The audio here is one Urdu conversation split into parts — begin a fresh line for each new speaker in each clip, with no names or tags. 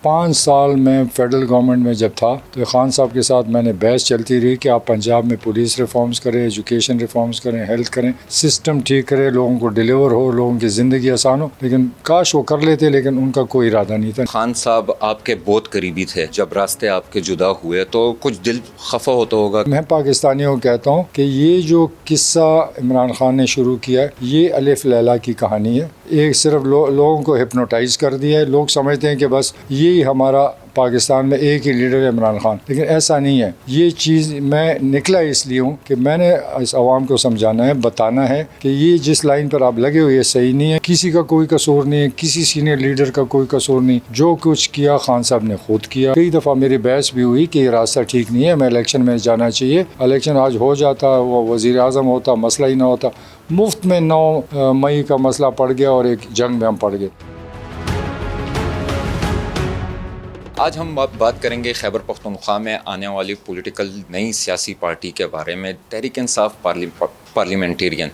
5 سال میں فیڈرل گورنمنٹ میں جب تھا تو خان صاحب کے ساتھ میں نے بحث چلتی رہی کہ آپ پنجاب میں پولیس ریفارمز کریں، ایجوکیشن ریفارمز کریں، ہیلتھ کریں، سسٹم ٹھیک کریں، لوگوں کو ڈیلیور ہو، لوگوں کی زندگی آسان ہو، لیکن کاش وہ کر لیتے، لیکن ان کا کوئی ارادہ نہیں تھا۔
خان صاحب آپ کے بہت قریبی تھے، جب راستے آپ کے جدا ہوئے تو کچھ دل خفا ہوتا ہوگا۔
میں پاکستانیوں کو کہتا ہوں کہ یہ جو قصہ عمران خان نے شروع کیا ہے یہ الف لیلا کی کہانی ہے، ایک صرف لوگوں کو ہپنوٹائز کر دیا ہے۔ لوگ سمجھتے ہیں کہ بس یہی ہمارا پاکستان میں ایک ہی لیڈر ہے عمران خان، لیکن ایسا نہیں ہے۔ یہ چیز میں نکلا اس لیے ہوں کہ میں نے اس عوام کو سمجھانا ہے، بتانا ہے کہ یہ جس لائن پر آپ لگے ہوئے یہ صحیح نہیں ہے، کسی کا کوئی قصور نہیں ہے، کسی سینئر لیڈر کا کوئی قصور نہیں، جو کچھ کیا خان صاحب نے خود کیا۔ کئی دفعہ میری بحث بھی ہوئی کہ یہ راستہ ٹھیک نہیں ہے، میں الیکشن میں جانا چاہیے، الیکشن آج ہو جاتا، وہ وزیر اعظم ہوتا، مسئلہ ہی نہ ہوتا، مفت میں 9 مئی کا مسئلہ پڑ گیا اور ایک جنگ میں ہم پڑ گئے۔
آج ہم بات کریں گے خیبر پختونخوا میں آنے والی پولیٹیکل نئی سیاسی پارٹی کے بارے میں، تحریک انصاف پارلیمنٹیرین۔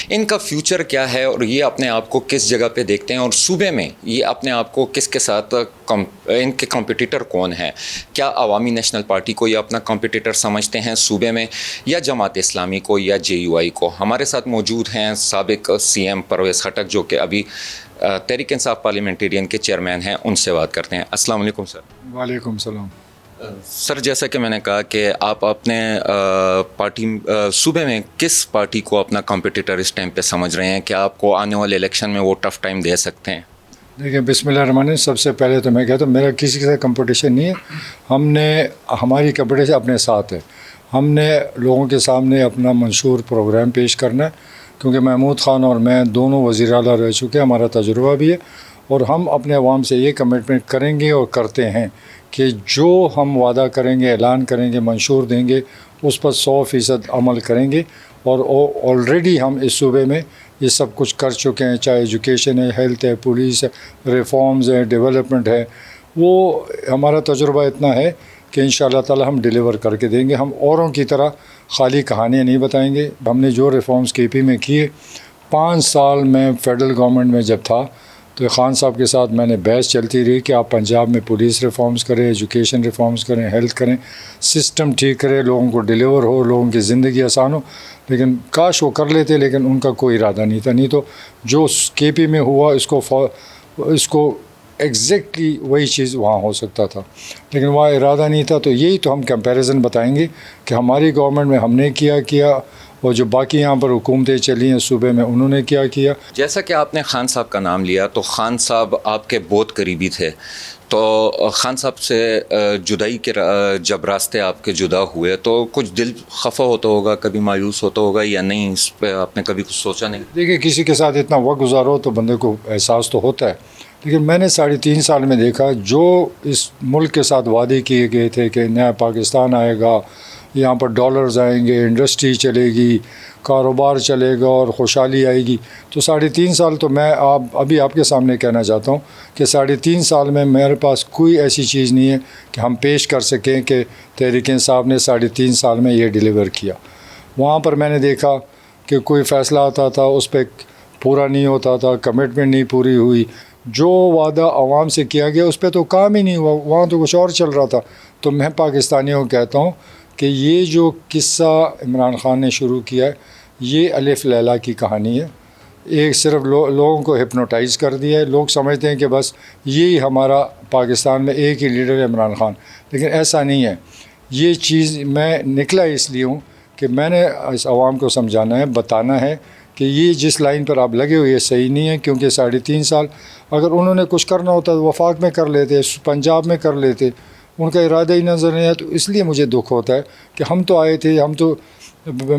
ان کا فیوچر کیا ہے اور یہ اپنے آپ کو کس جگہ پہ دیکھتے ہیں، اور صوبے میں یہ اپنے آپ کو کس کے ساتھ ان کے کمپٹیٹر کون ہیں؟ کیا عوامی نیشنل پارٹی کو یہ اپنا کمپٹیٹر سمجھتے ہیں صوبے میں، یا جماعت اسلامی کو، یا JUI کو؟ ہمارے ساتھ موجود ہیں سابق CM پرویز خٹک، جو کہ ابھی تحریک انصاف پارلیمنٹیرین کے چیئرمین ہیں، ان سے بات کرتے ہیں۔ السلام علیکم سر۔
وعلیکم السلام۔
سر، جیسا کہ میں نے کہا کہ آپ اپنے پارٹی صوبے میں کس پارٹی کو اپنا کمپٹیٹر اس ٹائم پہ سمجھ رہے ہیں کہ آپ کو آنے والے الیکشن میں وہ ٹف ٹائم دے سکتے ہیں؟
دیکھیں، بسم اللہ الرحمن الرحیم، سب سے پہلے تو میں کہتا ہوں میرا کسی کے ساتھ کمپٹیشن نہیں ہے، ہماری کمپٹیشن اپنے ساتھ ہے۔ ہم نے لوگوں کے سامنے اپنا منشور پروگرام پیش کرنا ہے، کیونکہ محمود خان اور میں دونوں وزیر اعلیٰ رہ چکے ہیں، ہمارا تجربہ بھی ہے، اور ہم اپنے عوام سے یہ کمٹمنٹ کریں گے اور کرتے ہیں کہ جو ہم وعدہ کریں گے، اعلان کریں گے، منشور دیں گے، اس پر 100% عمل کریں گے۔ اور آلریڈی ہم اس صوبے میں یہ سب کچھ کر چکے ہیں، چاہے ایجوکیشن ہے، ہیلتھ ہے، پولیس ہے، ریفارمز ہے، ڈیولپمنٹ ہے۔ وہ ہمارا تجربہ اتنا ہے کہ انشاءاللہ تعالی ہم ڈیلیور کر کے دیں گے۔ ہم اوروں کی طرح خالی کہانیاں نہیں بتائیں گے۔ ہم نے جو ریفارمز KP میں کیے، 5 سال میں فیڈرل گورنمنٹ میں جب تھا تو خان صاحب کے ساتھ میں نے بحث چلتی رہی کہ آپ پنجاب میں پولیس ریفارمز کریں، ایجوکیشن ریفارمز کریں، ہیلتھ کریں، سسٹم ٹھیک کریں، لوگوں کو ڈیلیور ہو، لوگوں کی زندگی آسان ہو، لیکن کاش وہ کر لیتے، لیکن ان کا کوئی ارادہ نہیں تھا۔ نہیں تو جو KP میں ہوا اس کو ایگزیکٹلی وہی چیز وہاں ہو سکتا تھا، لیکن وہاں ارادہ نہیں تھا۔ تو یہی تو ہم کمپیریزن بتائیں گے کہ ہماری گورنمنٹ میں ہم نے کیا اور جو باقی یہاں پر حکومتیں چلی ہیں صوبے میں انہوں نے کیا۔
جیسا کہ آپ نے خان صاحب کا نام لیا، تو خان صاحب آپ کے بہت قریبی تھے، تو خان صاحب سے جدائی کے جب راستے آپ کے جدا ہوئے تو کچھ دل خفا ہوتا ہوگا، کبھی مایوس ہوتا ہوگا، یا نہیں اس پہ آپ نے کبھی کچھ سوچا نہیں؟
دیکھیے، کسی کے ساتھ اتنا وقت گزارو تو بندے کو احساس تو ہوتا ہے، لیکن میں نے 3.5 سال میں دیکھا جو اس ملک کے ساتھ وعدے کیے گئے تھے کہ نیا پاکستان آئے گا، یہاں پر ڈالرز آئیں گے، انڈسٹری چلے گی، کاروبار چلے گا اور خوشحالی آئے گی، تو 3.5 سال تو میں ابھی آپ کے سامنے کہنا چاہتا ہوں کہ 3.5 سال میں میرے پاس کوئی ایسی چیز نہیں ہے کہ ہم پیش کر سکیں کہ تحریک انصاف نے 3.5 سال میں یہ ڈیلیور کیا۔ وہاں پر میں نے دیکھا کہ کوئی فیصلہ آتا تھا اس پہ پورا نہیں ہوتا تھا، کمٹمنٹ نہیں پوری ہوئی، جو وعدہ عوام سے کیا گیا اس پہ تو کام ہی نہیں ہوا، وہاں تو کچھ اور چل رہا تھا۔ تو میں پاکستانیوں کو کہتا ہوں کہ یہ جو قصہ عمران خان نے شروع کیا ہے یہ الف لیلا کی کہانی ہے، ایک صرف لوگوں کو ہپنوٹائز کر دیا ہے۔ لوگ سمجھتے ہیں کہ بس یہی ہمارا پاکستان میں ایک ہی لیڈر ہے عمران خان، لیکن ایسا نہیں ہے۔ یہ چیز میں نکلا اس لیے ہوں کہ میں نے اس عوام کو سمجھانا ہے، بتانا ہے کہ یہ جس لائن پر آپ لگے ہوئے یہ صحیح نہیں ہے، کیونکہ 3.5 سال اگر انہوں نے کچھ کرنا ہوتا تو وفاق میں کر لیتے، پنجاب میں کر لیتے، ان کا ارادہ ہی نظر نہیں ہے۔ تو اس لیے مجھے دکھ ہوتا ہے کہ ہم تو آئے تھے،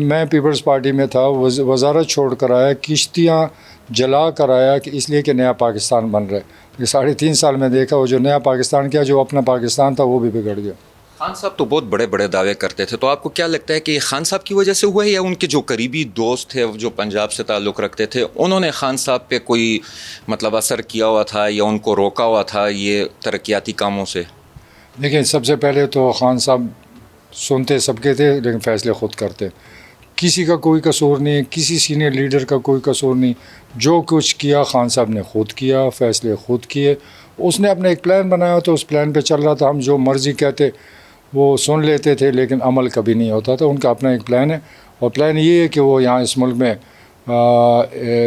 میں پیپلز پارٹی میں تھا، وزارت چھوڑ کر آیا، کشتیاں جلا کر آیا کہ اس لیے کہ نیا پاکستان بن رہا ہے۔ یہ 3.5 سال میں دیکھا وہ جو نیا پاکستان کیا، جو اپنا پاکستان تھا وہ بھی بگڑ گیا۔
خان صاحب تو بہت بڑے بڑے دعوے کرتے تھے، تو آپ کو کیا لگتا ہے کہ یہ خان صاحب کی وجہ سے ہوا ہے، یا ان کے جو قریبی دوست تھے جو پنجاب سے تعلق رکھتے تھے انہوں نے خان صاحب پہ کوئی اثر کیا ہوا تھا، یا ان کو روکا ہوا تھا یہ ترقیاتی کاموں سے؟
دیکھیں، سب سے پہلے تو خان صاحب سنتے سب کے تھے لیکن فیصلے خود کرتے، کسی کا کوئی قصور نہیں، کسی سینئر لیڈر کا کوئی قصور نہیں، جو کچھ کیا خان صاحب نے خود کیا، فیصلے خود کیے، اس نے اپنا ایک پلان بنایا تو اس پلان پہ چل رہا تھا. ہم جو مرضی کہتے وہ سن لیتے تھے لیکن عمل کبھی نہیں ہوتا تھا. ان کا اپنا ایک پلان ہے اور پلان یہ ہے کہ وہ یہاں اس ملک میں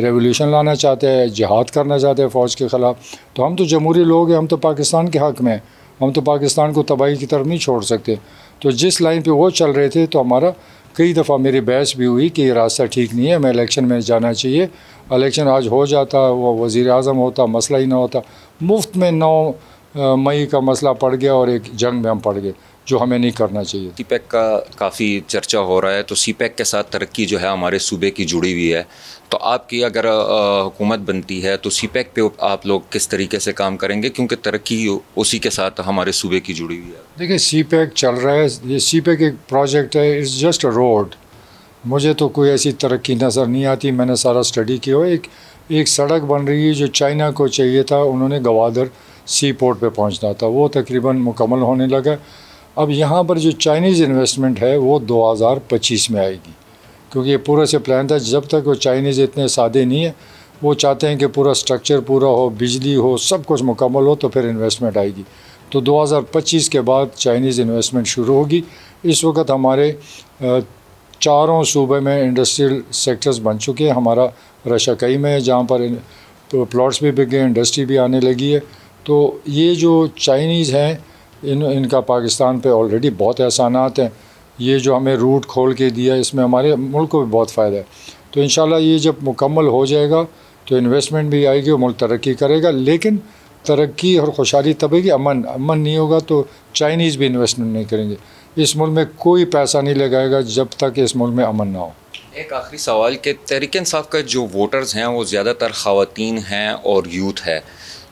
ریولیوشن لانا چاہتے ہیں, جہاد کرنا چاہتے ہیں فوج کے خلاف. تو ہم تو جمہوری لوگ ہیں, ہم تو پاکستان کے حق میں ہیں, ہم تو پاکستان کو تباہی کی طرف نہیں چھوڑ سکتے. تو جس لائن پہ وہ چل رہے تھے تو ہمارا کئی دفعہ میری بحث بھی ہوئی کہ یہ راستہ ٹھیک نہیں ہے, ہمیں الیکشن میں جانا چاہیے. الیکشن آج ہو جاتا, وہ وزیر اعظم ہوتا, مسئلہ ہی نہ ہوتا. مفت میں 9 مئی کا مسئلہ پڑ گیا اور ایک جنگ میں ہم پڑ گئے, جو ہمیں نہیں کرنا چاہیے.
سی پیک کا کافی چرچا ہو رہا ہے, تو سی پیک کے ساتھ ترقی جو ہے ہمارے صوبے کی جڑی ہوئی ہے. تو آپ کی اگر حکومت بنتی ہے تو سی پیک پہ آپ لوگ کس طریقے سے کام کریں گے, کیونکہ ترقی اسی کے ساتھ ہمارے صوبے کی جڑی ہوئی ہے؟
دیکھیں سی پیک چل رہا ہے, یہ سی پیک ایک پروجیکٹ ہے, اٹس جسٹ اے روڈ. مجھے تو کوئی ایسی ترقی نظر نہیں آتی, میں نے سارا اسٹڈی کیا ہوا. ایک سڑک بن رہی ہے جو چائنا کو چاہیے تھا, انہوں نے گوادر سی پورٹ پہ پہنچنا تھا, وہ تقریباً مکمل ہونے لگا. اب یہاں پر جو چائنیز انویسٹمنٹ ہے وہ 2025 میں آئے گی, کیونکہ یہ پورا سے پلان تھا. جب تک وہ چائنیز اتنے سادے نہیں ہیں, وہ چاہتے ہیں کہ پورا سٹرکچر پورا ہو, بجلی ہو, سب کچھ مکمل ہو تو پھر انویسٹمنٹ آئے گی. تو 2025 کے بعد چائنیز انویسٹمنٹ شروع ہوگی. اس وقت ہمارے 4 صوبے میں انڈسٹریل سیکٹرز بن چکے ہیں. ہمارا رشاکئی میں ہے جہاں پر پلاٹس بھی بک گئے, انڈسٹری بھی آنے لگی ہے. تو یہ جو چائنیز ہیں ان کا پاکستان پہ آلریڈی بہت احسانات ہیں. یہ جو ہمیں روٹ کھول کے دیا, اس میں ہمارے ملک کو بھی بہت فائدہ ہے. تو انشاءاللہ یہ جب مکمل ہو جائے گا تو انویسٹمنٹ بھی آئے گی اور ملک ترقی کرے گا. لیکن ترقی اور خوشحالی تب ہے کہ امن نہیں ہوگا تو چائنیز بھی انویسٹمنٹ نہیں کریں گے. اس ملک میں کوئی پیسہ نہیں لگائے گا جب تک اس ملک میں امن نہ ہو.
ایک آخری سوال کہ تحریک انصاف کا جو ووٹرز ہیں وہ زیادہ تر خواتین ہیں اور یوتھ ہے,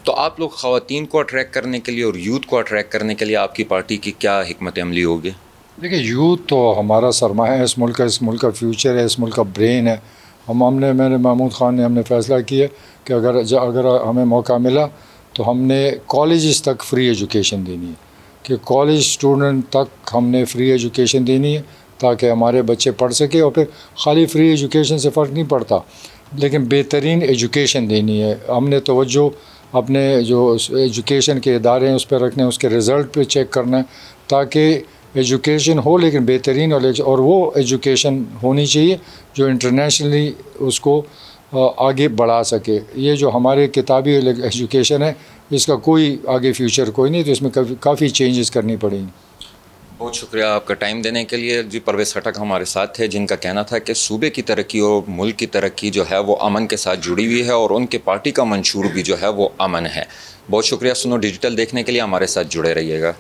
تو آپ لوگ خواتین کو اٹریکٹ کرنے کے لیے اور یوتھ کو اٹریکٹ کرنے کے لیے آپ کی پارٹی کی کیا حکمت عملی ہوگی؟
دیکھیں یوتھ تو ہمارا سرمایہ ہے اس ملک کا فیوچر ہے, اس ملک کا برین ہے. میں نے محمود خان نے ہم نے فیصلہ کیا کہ اگر ہمیں موقع ملا تو ہم نے کالجز تک فری ایجوکیشن دینی ہے, کہ کالج اسٹوڈنٹ تک ہم نے فری ایجوکیشن دینی ہے تاکہ ہمارے بچے پڑھ سکے. اور پھر خالی فری ایجوکیشن سے فرق نہیں پڑتا, لیکن بہترین ایجوکیشن دینی ہے. ہم نے توجہ اپنے جو ایجوکیشن کے ادارے ہیں اس پہ رکھنے, اس کے رزلٹ پہ چیک کرنا ہے تاکہ ایجوکیشن ہو لیکن بہترین اور وہ ایجوکیشن ہونی چاہیے جو انٹرنیشنلی اس کو آگے بڑھا سکے. یہ جو ہمارے کتابی ایجوکیشن ہے اس کا کوئی آگے فیوچر کوئی نہیں, تو اس میں کافی چینجز کرنی پڑیں گی.
بہت شکریہ آپ کا ٹائم دینے کے لیے. جی پرویز خٹک ہمارے ساتھ تھے جن کا کہنا تھا کہ صوبے کی ترقی اور ملک کی ترقی جو ہے وہ امن کے ساتھ جڑی ہوئی ہے اور ان کے پارٹی کا منشور بھی جو ہے وہ امن ہے. بہت شکریہ. سنو ڈیجیٹل دیکھنے کے لیے ہمارے ساتھ جڑے رہیے گا.